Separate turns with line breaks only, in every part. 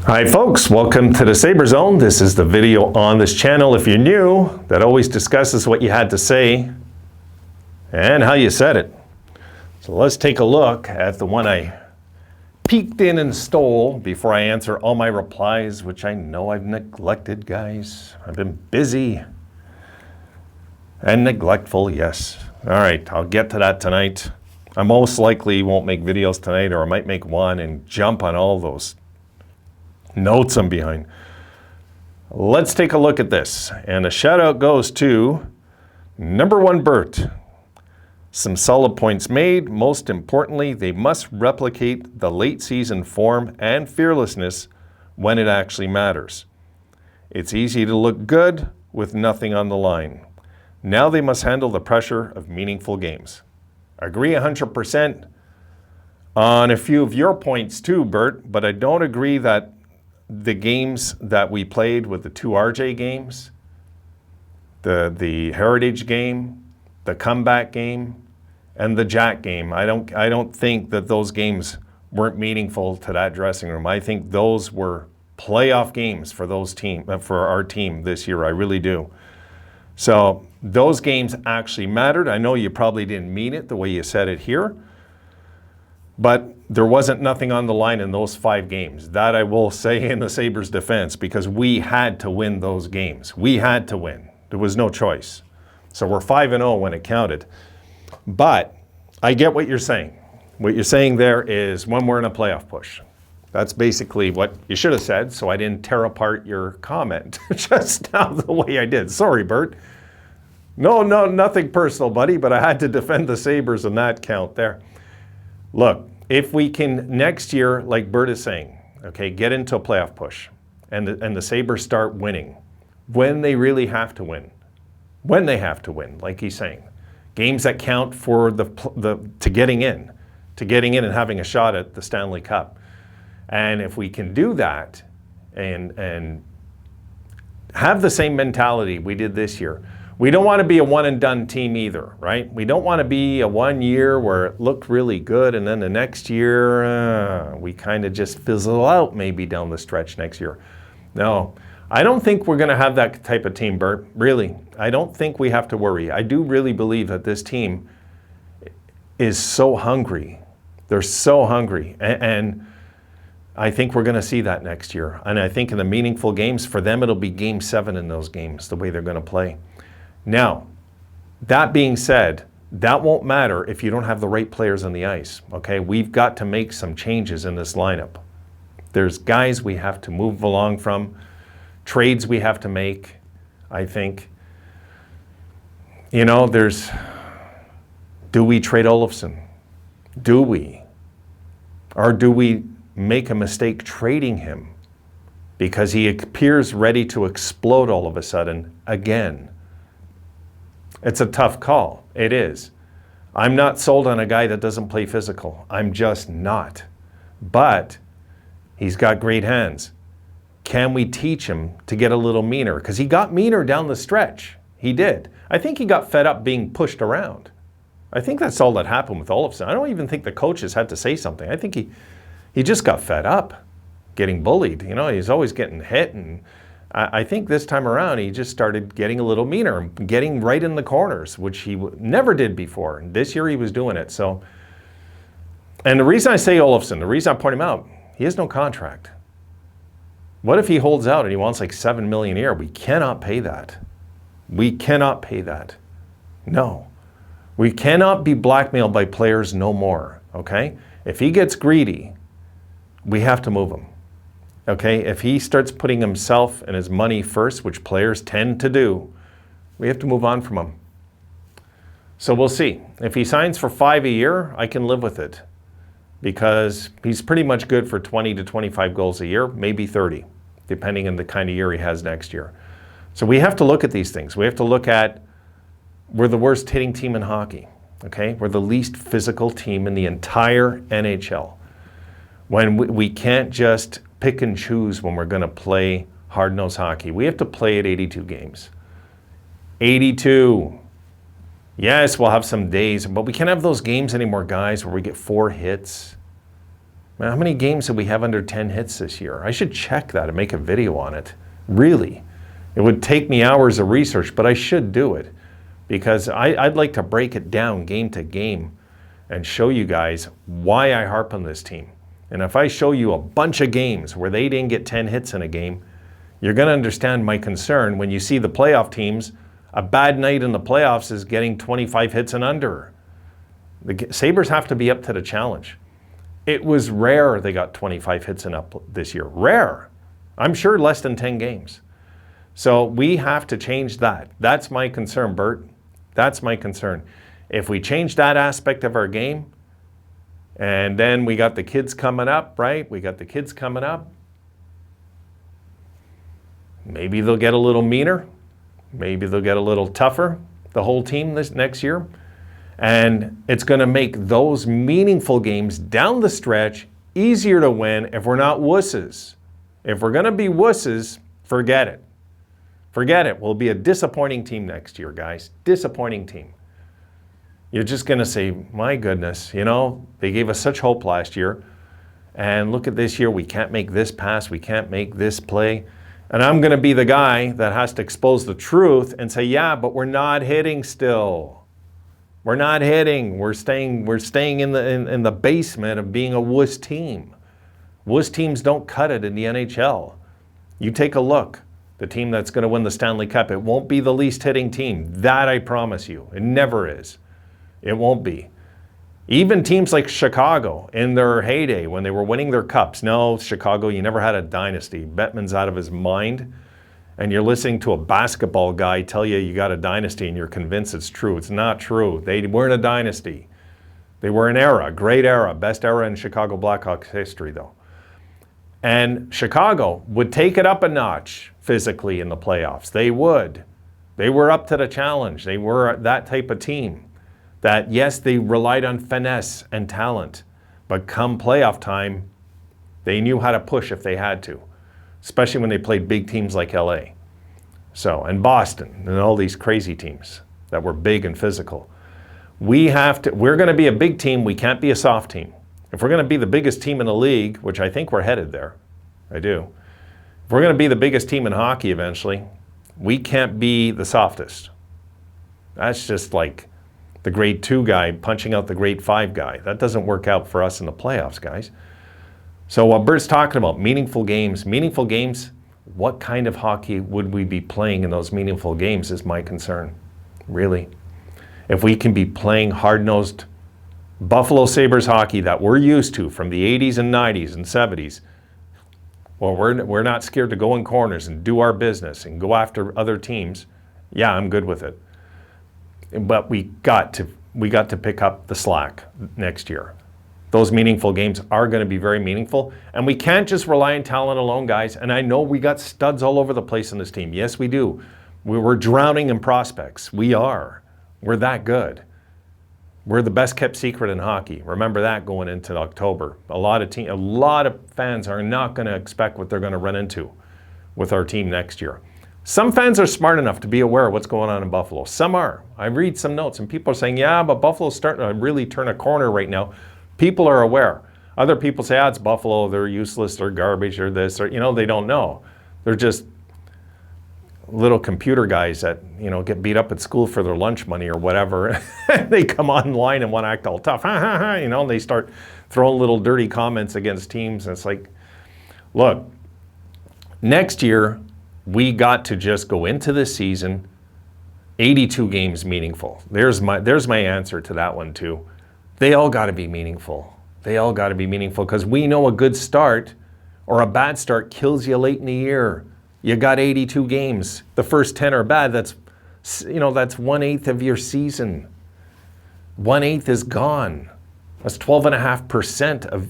Hi folks, welcome to the Sabre Zone. This is the video on this channel, if you're new, that always discusses what you had to say and how you said it. So let's take a look at the one I peeked in and stole before I answer all my replies, which I know I've neglected, guys. I've been busy and neglectful, yes. All right, I'll get to that tonight. I most likely won't make videos tonight, or I might make one and jump on all those notes I'm behind. Let's take a look at this. And a shout out goes to number 1 Bert. Some solid points made. Most importantly, they must replicate the late season form and fearlessness when it actually matters. It's easy to look good with nothing on the line. Now they must handle the pressure of meaningful games. Agree 100% on a few of your points too, Bert, but I don't agree that the games that we played with the 2 RJ games, the Heritage game, the comeback game, and the Jack game, I don't think that those games weren't meaningful to that dressing room. I think those were playoff games for for our team this year. I really do. So those games actually mattered. I know you probably didn't mean it the way you said it here, but there wasn't nothing on the line in those 5 games. That I will say in the Sabres' defense, because we had to win those games. We had to win. There was no choice. So we're 5-0 when it counted. But I get what you're saying. What you're saying there is when we're in a playoff push. That's basically what you should have said, so I didn't tear apart your comment just now the way I did. Sorry, Bert. No, nothing personal, buddy, but I had to defend the Sabres on that count there. Look, if we can next year, like Bert is saying, okay, get into a playoff push and the Sabres start winning when they really have to win. When they have to win, like he's saying. Games that count for to getting in and having a shot at the Stanley Cup. And if we can do that and have the same mentality we did this year, we don't want to be a one and done team either, right? We don't want to be a 1 year where it looked really good and then the next year we kind of just fizzle out maybe down the stretch next year. No, I don't think we're going to have that type of team, Bert. Really, I don't think we have to worry. I do really believe that this team is so hungry. They're so hungry. And I think we're going to see that next year. And I think in the meaningful games, for them, it'll be Game 7 in those games, the way they're going to play. Now, that being said, that won't matter if you don't have the right players on the ice, okay? We've got to make some changes in this lineup. There's guys we have to move along from, trades we have to make, I think. You know, do we trade Olafsen? Do we? Or do we make a mistake trading him because he appears ready to explode all of a sudden again? It's a tough call. It is. I'm not sold on a guy that doesn't play physical. I'm just not. But he's got great hands. Can we teach him to get a little meaner? Because he got meaner down the stretch. He did. I think he got fed up being pushed around. I think that's all that happened with Olafsen. I don't even think the coaches had to say something. I think he just got fed up getting bullied. You know, he's always getting hit, and I think this time around he just started getting a little meaner, getting right in the corners, which he never did before. This year he was doing it. So, and the reason I say Olafsen, the reason I point him out, he has no contract. What if he holds out and he wants like $7 million a year? We cannot pay that. We cannot pay that. No. We cannot be blackmailed by players no more, okay? If he gets greedy, we have to move him. Okay, if he starts putting himself and his money first, which players tend to do, we have to move on from him. So we'll see. If he signs for 5 a year, I can live with it because he's pretty much good for 20 to 25 goals a year, maybe 30, depending on the kind of year he has next year. So we have to look at these things. We have to look at, we're the worst hitting team in hockey, okay? We're the least physical team in the entire NHL. When we can't just pick and choose when we're going to play hard-nosed hockey. We have to play at 82 games. 82. Yes, we'll have some days, but we can't have those games anymore, guys, where we get 4 hits. Man, how many games did we have under 10 hits this year? I should check that and make a video on it. Really. It would take me hours of research, but I should do it because I'd like to break it down game to game and show you guys why I harp on this team. And if I show you a bunch of games where they didn't get 10 hits in a game, you're going to understand my concern when you see the playoff teams. A bad night in the playoffs is getting 25 hits and under. The Sabres have to be up to the challenge. It was rare they got 25 hits and up this year. Rare. I'm sure less than 10 games. So we have to change that. That's my concern, Bert. That's my concern. If we change that aspect of our game, and then we got the kids coming up, right? We got the kids coming up. Maybe they'll get a little meaner. Maybe they'll get a little tougher, the whole team this next year. And it's going to make those meaningful games down the stretch easier to win if we're not wusses. If we're going to be wusses, forget it. Forget it. We'll be a disappointing team next year, guys. Disappointing team. You're just going to say, my goodness, you know, they gave us such hope last year. And look at this year. We can't make this pass. We can't make this play. And I'm going to be the guy that has to expose the truth and say, yeah, but we're not hitting still. We're not hitting. We're staying in the basement of being a wuss team. Wuss teams don't cut it in the NHL. You take a look. The team that's going to win the Stanley Cup, it won't be the least hitting team. That I promise you. It never is. It won't be. Even teams like Chicago in their heyday when they were winning their cups. No, Chicago, you never had a dynasty. Bettman's out of his mind. And you're listening to a basketball guy tell you got a dynasty and you're convinced it's true. It's not true. They weren't a dynasty. They were an era, great era, best era in Chicago Blackhawks history though. And Chicago would take it up a notch physically in the playoffs. They would. They were up to the challenge. They were that type of team that, yes, they relied on finesse and talent, but come playoff time, they knew how to push if they had to, especially when they played big teams like LA. So, and Boston and all these crazy teams that were big and physical. We're going to be a big team. We can't be a soft team. If we're going to be the biggest team in the league, which I think we're headed there, I do. If we're going to be the biggest team in hockey eventually, we can't be the softest. That's just like the grade 2 guy punching out the grade 5 guy. That doesn't work out for us in the playoffs, guys. So what Bert's talking about, meaningful games, what kind of hockey would we be playing in those meaningful games is my concern, really. If we can be playing hard-nosed Buffalo Sabres hockey that we're used to from the 80s and 90s and 70s, well, we're not scared to go in corners and do our business and go after other teams, yeah, I'm good with it. But we got to pick up the slack next year. Those meaningful games are going to be very meaningful. And we can't just rely on talent alone, guys. And I know we got studs all over the place in this team. Yes, we do. We're drowning in prospects. We are. We're that good. We're the best kept secret in hockey. Remember that going into October. A lot of fans are not going to expect what they're going to run into with our team next year. Some fans are smart enough to be aware of what's going on in Buffalo. Some are. I read some notes and people are saying, yeah, but Buffalo's starting to really turn a corner right now. People are aware. Other people say, it's Buffalo, they're useless, they're garbage, or this, or, they don't know. They're just little computer guys that, get beat up at school for their lunch money or whatever. They come online and want to act all tough, and they start throwing little dirty comments against teams. And it's like, look, next year, we got to just go into this season, 82 games meaningful. There's my answer to that one too. They all got to be meaningful. They all got to be meaningful because we know a good start or a bad start kills you late in the year. You got 82 games. The first 10 are bad. That's 1/8 of your season. 1/8 is gone. That's 12.5%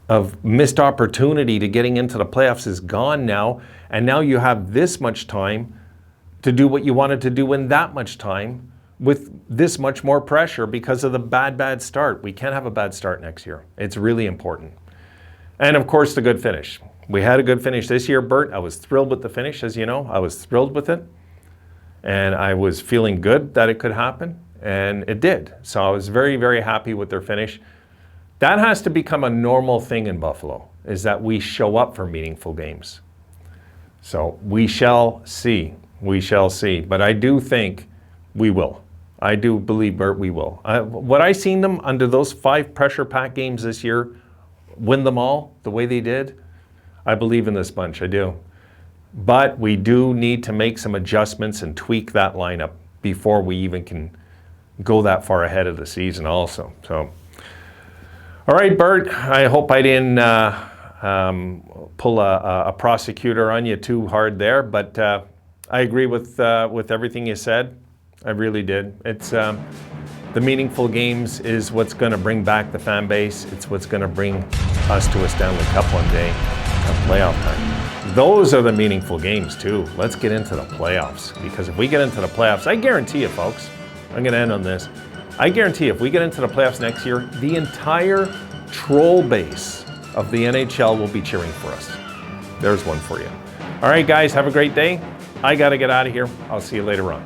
of missed opportunity to getting into the playoffs is gone now. And now you have this much time to do what you wanted to do in that much time with this much more pressure because of the bad start. We can't have a bad start next year. It's really important. And of course, the good finish. We had a good finish this year, Bert. I was thrilled with the finish, as you know. I was thrilled with it. And I was feeling good that it could happen. And it did. So I was very, very happy with their finish. That has to become a normal thing in Buffalo, is that we show up for meaningful games. So we shall see. We shall see. But I do think we will. I do believe, Bert, we will. What I seen them under those 5 pressure-packed games this year, win them all the way they did, I believe in this bunch. I do. But we do need to make some adjustments and tweak that lineup before we even can go that far ahead of the season also. So, all right, Bert, I hope I didn't pull a prosecutor on you too hard there, but I agree with everything you said. I really did. It's the meaningful games is what's going to bring back the fan base. It's what's going to bring us to a Stanley Cup one day, playoff time. Those are the meaningful games too. Let's get into the playoffs, because if we get into the playoffs, I guarantee you, folks, I'm going to end on this. I guarantee if we get into the playoffs next year, the entire troll base of the NHL will be cheering for us. There's one for you. All right, guys, have a great day. I got to get out of here. I'll see you later on.